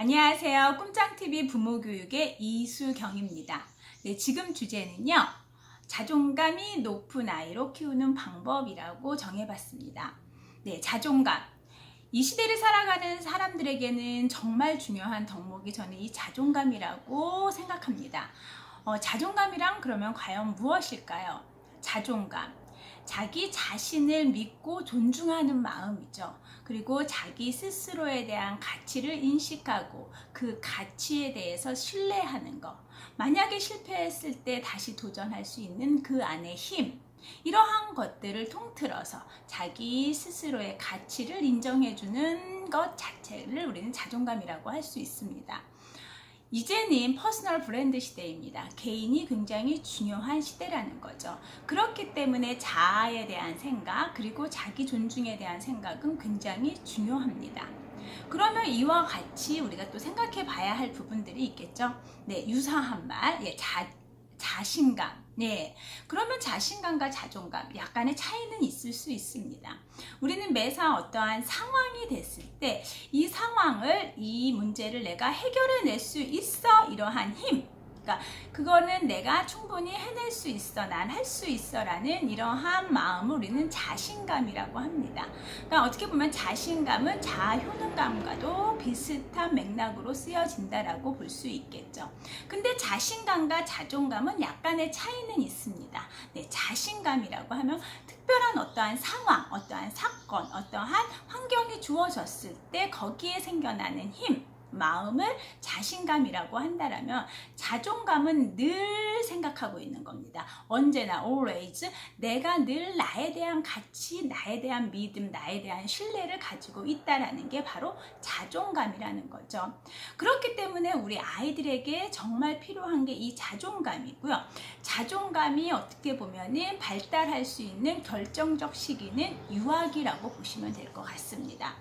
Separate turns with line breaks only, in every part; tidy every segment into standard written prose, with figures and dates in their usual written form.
안녕하세요. 꿈짱TV 부모교육의 이수경입니다. 네, 지금 주제는요. 자존감이 높은 아이로 키우는 방법이라고 정해봤습니다. 네, 자존감. 이 시대를 살아가는 사람들에게는 정말 중요한 덕목이 저는 이 자존감이라고 생각합니다. 자존감이란 그러면 과연 무엇일까요? 자존감. 자기 자신을 믿고 존중하는 마음이죠. 그리고 자기 스스로에 대한 가치를 인식하고 그 가치에 대해서 신뢰하는 것. 만약에 실패했을 때 다시 도전할 수 있는 그 안의 힘. 이러한 것들을 통틀어서 자기 스스로의 가치를 인정해주는 것 자체를 우리는 자존감이라고 할 수 있습니다. 이제는 퍼스널 브랜드 시대입니다. 개인이 굉장히 중요한 시대라는 거죠. 그렇기 때문에 자아에 대한 생각 그리고 자기 존중에 대한 생각은 굉장히 중요합니다. 그러면 이와 같이 우리가 또 생각해 봐야 할 부분들이 있겠죠. 네, 유사한 말, 자신감. 네, 그러면 자신감과 자존감 약간의 차이는 있을 수 있습니다. 우리는 매사 어떠한 상황이 됐을 때 이 상황을, 이 문제를 내가 해결해낼 수 있어, 이러한 힘, 그러니까 그거는 내가 충분히 해낼 수 있어, 난 할 수 있어 라는 이러한 마음을 우리는 자신감이라고 합니다. 그러니까 어떻게 보면 자신감은 자아 효능감과도 비슷한 맥락으로 쓰여진다라고 볼 수 있겠죠. 근데 자신감과 자존감은 약간의 차이는 있습니다. 네, 자신감이라고 하면 특별한 어떠한 상황, 어떠한 사건, 어떠한 환경이 주어졌을 때 거기에 생겨나는 힘, 마음을 자신감이라고 한다라면 자존감은 늘 생각하고 있는 겁니다. 언제나 always 내가 늘 나에 대한 가치, 나에 대한 믿음, 나에 대한 신뢰를 가지고 있다라는 게 바로 자존감이라는 거죠. 그렇기 때문에 우리 아이들에게 정말 필요한 게 이 자존감이고요. 자존감이 어떻게 보면은 발달할 수 있는 결정적 시기는 유아기라고 보시면 될 것 같습니다.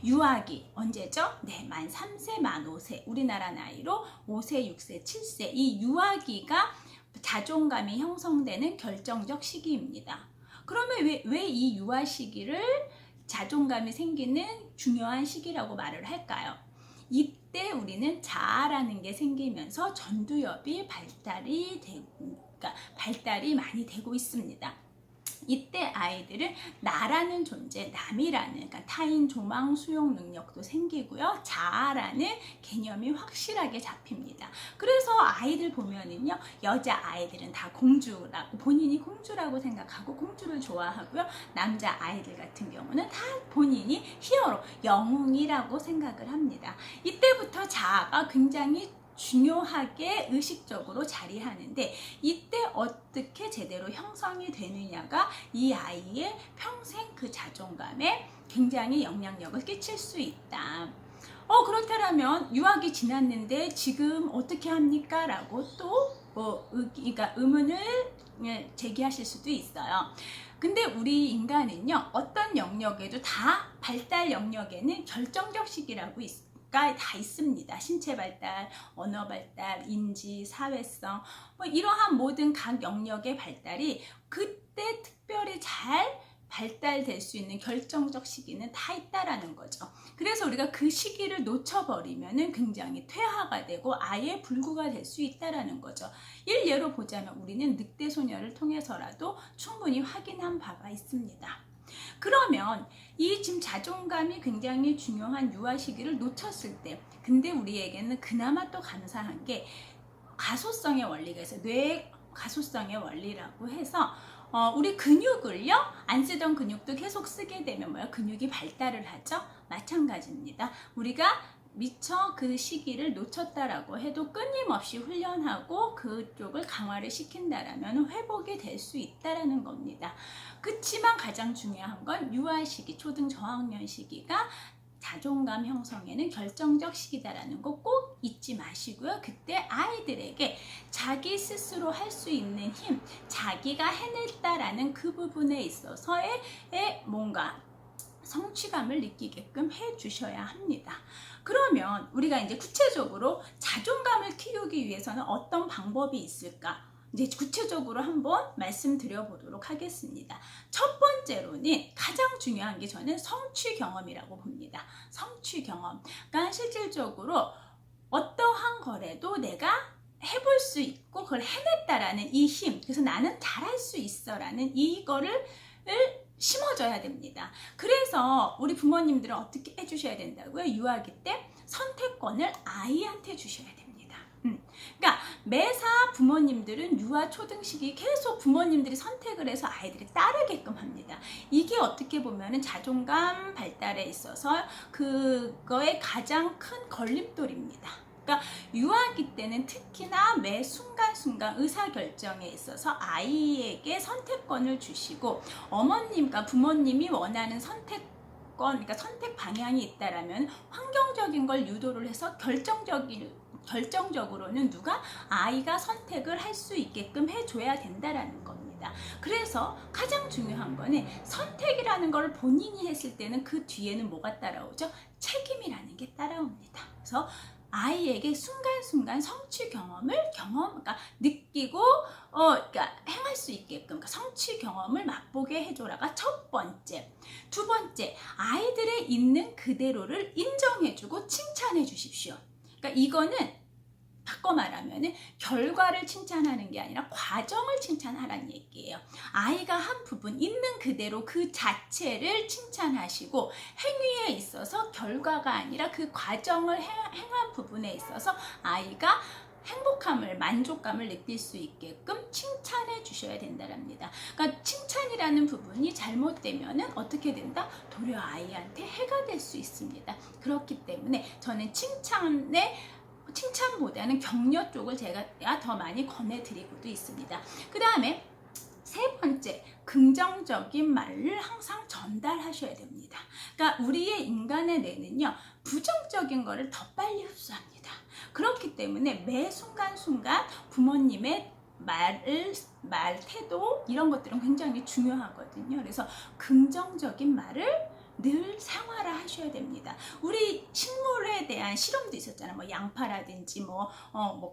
유아기 언제죠? 네, 만 3세, 만 5세, 우리나라 나이로 5세, 6세, 7세 이 유아기가 자존감이 형성되는 결정적 시기입니다. 그러면 왜 이 유아 시기를 자존감이 생기는 중요한 시기라고 말을 할까요? 이때 우리는 자아라는 게 생기면서 전두엽이 발달이 많이 되고 있습니다. 이때 아이들은 나라는 존재, 남이라는, 그러니까 타인 조망 수용 능력도 생기고요. 자아라는 개념이 확실하게 잡힙니다. 그래서 아이들 보면은요, 여자 아이들은 다 공주라고, 본인이 공주라고 생각하고 공주를 좋아하고요. 남자 아이들 같은 경우는 다 본인이 히어로, 영웅이라고 생각을 합니다. 이때부터 자아가 굉장히 중요하게 의식적으로 자리하는데 이때 어떻게 제대로 형성이 되느냐가 이 아이의 평생 그 자존감에 굉장히 영향력을 끼칠 수 있다. 그렇다면 유학이 지났는데 지금 어떻게 합니까? 라고 또 그러니까 의문을 제기하실 수도 있어요. 근데 우리 인간은요, 어떤 영역에도 다 발달 영역에는 결정적 시기라고 있어요. 다 있습니다. 신체 발달, 언어 발달, 인지, 사회성, 이러한 모든 각 영역의 발달이 그때 특별히 잘 발달될 수 있는 결정적 시기는 다 있다라는 거죠. 그래서 우리가 그 시기를 놓쳐버리면 굉장히 퇴화가 되고 아예 불구가 될 수 있다라는 거죠. 일례로 보자면 우리는 늑대 소녀를 통해서라도 충분히 확인한 바가 있습니다. 그러면 이 지금 자존감이 굉장히 중요한 유아 시기를 놓쳤을 때, 근데 우리에게는 그나마 또 감사한 게 가소성의 원리가 있어요. 뇌 가소성의 원리라고 해서 우리 근육을요, 안 쓰던 근육도 계속 쓰게 되면 근육이 발달을 하죠. 마찬가지입니다. 우리가 미처 그 시기를 놓쳤다라고 해도 끊임없이 훈련하고 그쪽을 강화를 시킨다라면 회복이 될 수 있다라는 겁니다. 그치만 가장 중요한 건 유아 시기, 초등 저학년 시기가 자존감 형성에는 결정적 시기다라는 거 꼭 잊지 마시고요. 그때 아이들에게 자기 스스로 할 수 있는 힘, 자기가 해냈다라는 그 부분에 있어서의 뭔가 성취감을 느끼게끔 해주셔야 합니다. 그러면 우리가 이제 구체적으로 자존감을 키우기 위해서는 어떤 방법이 있을까? 이제 구체적으로 한번 말씀드려 보도록 하겠습니다. 첫 번째로는 가장 중요한 게 저는 성취 경험이라고 봅니다. 성취 경험. 그러니까 실질적으로 어떠한 거래도 내가 해볼 수 있고 그걸 해냈다라는 이 힘, 그래서 나는 잘할 수 있어라는 이거를 심어줘야 됩니다. 그래서 우리 부모님들은 어떻게 해주셔야 된다고요? 유아기 때 선택권을 아이한테 주셔야 됩니다. 그러니까 매사 부모님들은 유아 초등시기 계속 부모님들이 선택을 해서 아이들이 따르게끔 합니다. 이게 어떻게 보면은 자존감 발달에 있어서 그거의 가장 큰 걸림돌입니다. 그러니까 유아기 때는 특히나 매 순간순간 의사결정에 있어서 아이에게 선택권을 주시고 어머님과 부모님이 원하는 그러니까 선택 방향이 있다라면 환경적인 걸 유도를 해서 결정적으로는 누가 아이가 선택을 할 수 있게끔 해줘야 된다라는 겁니다. 그래서 가장 중요한 거는 선택이라는 걸 본인이 했을 때는 그 뒤에는 뭐가 따라오죠? 책임이라는 게 따라옵니다. 그래서 아이에게 순간순간 성취 그러니까 느끼고, 그러니까 행할 수 있게끔, 그러니까 성취 경험을 맛보게 해줘라가 첫 번째. 두 번째, 아이들의 있는 그대로를 인정해주고 칭찬해 주십시오. 그러니까 이거는 바꿔 말하면은 결과를 칭찬하는 게 아니라 과정을 칭찬하라는 얘기예요. 아이가 한 부분 있는 그대로 그 자체를 칭찬하시고 행위에 있어서 결과가 아니라 그 과정을 행한 부분에 있어서 아이가 행복함을, 만족감을 느낄 수 있게끔 칭찬해 주셔야 된다랍니다. 그러니까 칭찬이라는 부분이 잘못되면은 어떻게 된다? 도리어 아이한테 해가 될 수 있습니다. 그렇기 때문에 저는 칭찬보다는 격려 쪽을 제가 더 많이 권해드리고도 있습니다. 그 다음에 세 번째, 긍정적인 말을 항상 전달하셔야 됩니다. 그러니까 우리의 인간의 뇌는요, 부정적인 거를 더 빨리 흡수합니다. 그렇기 때문에 매 순간순간 부모님의 말, 태도 이런 것들은 굉장히 중요하거든요. 그래서 긍정적인 말을 늘 생활화 하셔야 됩니다. 우리 식물에 대한 실험도 있었잖아요. 뭐 양파라든지 뭐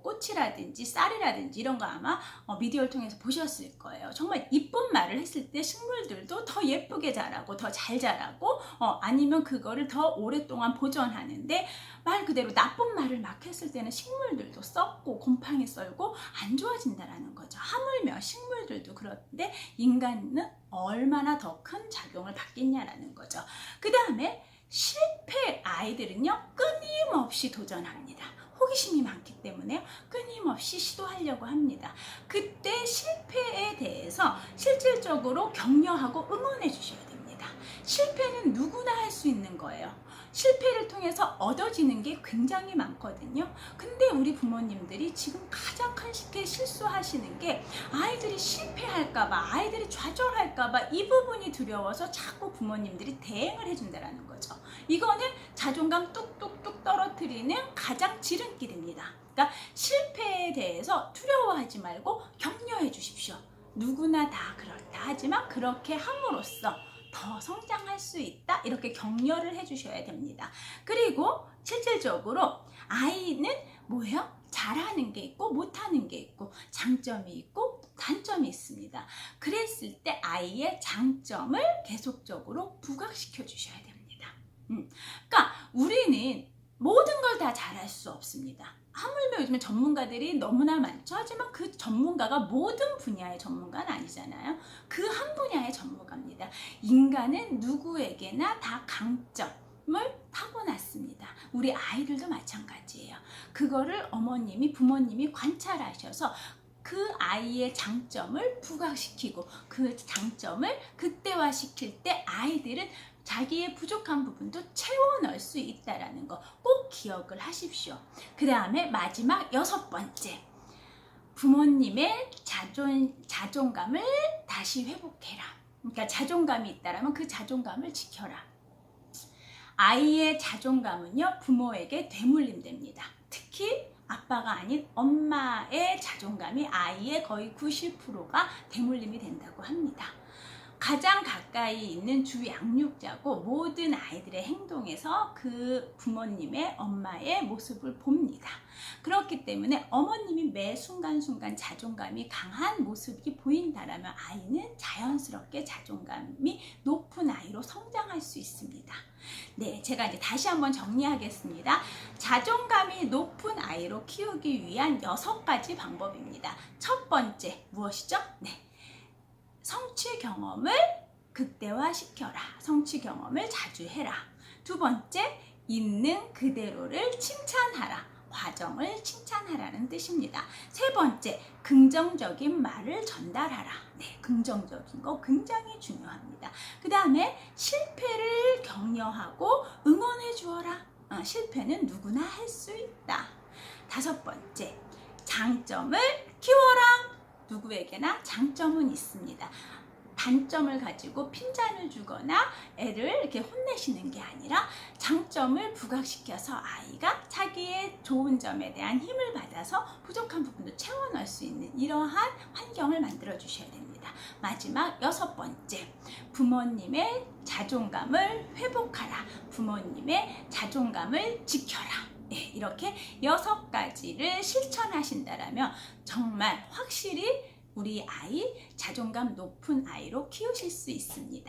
꽃이라든지 쌀이라든지 이런 거 아마 미디어를 통해서 보셨을 거예요. 정말 이쁜 말을 했을 때 식물들도 더 예쁘게 자라고 더 잘 자라고 아니면 그거를 더 오랫동안 보존하는데 말 그대로 나쁜 말을 막 했을 때는 식물들도 썩고 곰팡이 썰고 안 좋아진다라는 거죠. 하물며 식물들도 그런데 인간은 얼마나 더 큰 작용을 받겠냐라는 거죠. 그 다음에 실패 아이들은요, 끊임없이 도전합니다. 호기심이 많기 때문에 끊임없이 시도하려고 합니다. 그때 실패에 대해서 실질적으로 격려하고 응원해 주셔야 됩니다. 실패는 누구나 할 수 있는 거예요. 실패를 통해서 얻어지는 게 굉장히 많거든요. 근데 우리 부모님들이 지금 가장 큰 실수하시는 게 아이들이 실패할까봐, 아이들이 좌절할까봐 이 부분이 두려워서 자꾸 부모님들이 대응을 해준다는 거죠. 이거는 자존감 뚝뚝뚝 떨어뜨리는 가장 지름길입니다. 그러니까 실패에 대해서 두려워하지 말고 격려해 주십시오. 누구나 다 그렇다 하지만 그렇게 함으로써 더 성장할 수 있다, 이렇게 격려를 해주셔야 됩니다. 그리고 실질적으로 아이는 뭐예요? 잘하는 게 있고 못하는 게 있고 장점이 있고 단점이 있습니다. 그랬을 때 아이의 장점을 계속적으로 부각시켜 주셔야 됩니다. 그러니까 우리는 모든 걸 다 잘할 수 없습니다. 하물며 요즘에 전문가들이 너무나 많죠. 하지만 그 전문가가 모든 분야의 전문가는 아니잖아요. 그 한 분야의 전문가입니다. 인간은 누구에게나 다 강점을 타고났습니다. 우리 아이들도 마찬가지예요. 그거를 부모님이 관찰하셔서 그 아이의 장점을 부각시키고 그 장점을 극대화시킬 때 아이들은 자기의 부족한 부분도 채워 넣을 수 있다는 거 꼭 기억을 하십시오. 그 다음에 마지막 6번째, 부모님의 자존감을 다시 회복해라. 그러니까 자존감이 있다면 그 자존감을 지켜라. 아이의 자존감은요, 부모에게 되물림됩니다. 특히 아빠가 아닌 엄마의 자존감이 아이의 거의 90%가 되물림이 된다고 합니다. 가장 가까이 있는 주 양육자고 모든 아이들의 행동에서 그 부모님의 엄마의 모습을 봅니다. 그렇기 때문에 어머님이 매 순간순간 자존감이 강한 모습이 보인다라면 아이는 자연스럽게 자존감이 높은 아이로 성장할 수 있습니다. 네, 제가 이제 다시 한번 정리하겠습니다. 자존감이 높은 아이로 키우기 위한 6가지 방법입니다. 첫 번째, 무엇이죠? 네. 성취 경험을 극대화시켜라. 성취 경험을 자주 해라. 두 번째, 있는 그대로를 칭찬하라. 과정을 칭찬하라는 뜻입니다. 세 번째, 긍정적인 말을 전달하라. 네, 긍정적인 거 굉장히 중요합니다. 그 다음에 실패를 격려하고 응원해 주어라. 실패는 누구나 할 수 있다. 다섯 번째, 장점을 키워라. 누구에게나 장점은 있습니다. 단점을 가지고 핀잔을 주거나 애를 이렇게 혼내시는 게 아니라 장점을 부각시켜서 아이가 자기의 좋은 점에 대한 힘을 받아서 부족한 부분도 채워넣을 수 있는 이러한 환경을 만들어 주셔야 됩니다. 마지막 6번째, 부모님의 자존감을 회복하라. 부모님의 자존감을 지켜라. 네, 이렇게 6가지를 실천하신다라면 정말 확실히 우리 아이 자존감 높은 아이로 키우실 수 있습니다.